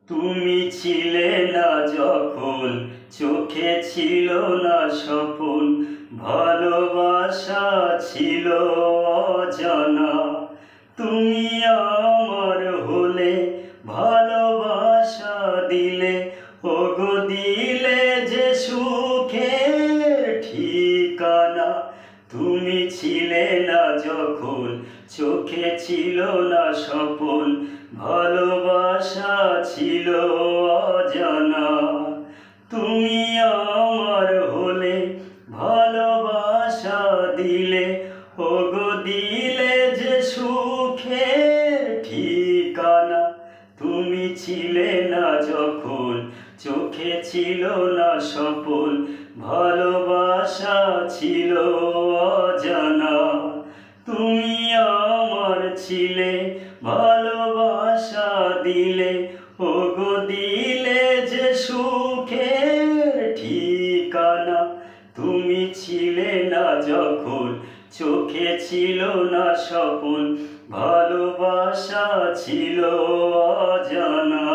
তুমি ছিলে না যখন, চোখে ছিল না স্বপন, ভালোবাসা ছিল অজানা। তুমি আমার হলে, ভালোবাসা দিলে, ওগো দিলে যে সুখের ঠিকানা। তুমি ছিলে না যখন, চোখে ছিল না স্বপন, ভালোবাসা ছিল অজানা। তুমি আমার হলে, ভালোবাসা দিলে, ওগো দিলে যে সুখের ঠিকানা। তুমি ছিলে না যখন, চোখে ছিল না স্বপন, ভালোবাসা ছিল অজানা। তুমি আমার ছিলে, ভালোবাসা দিলে, ওগো দিলে যে সুখের ঠিকানা। তুমি ছিলে না যখন, চোখে ছিল না স্বপন, ভালোবাসা ছিল অজানা।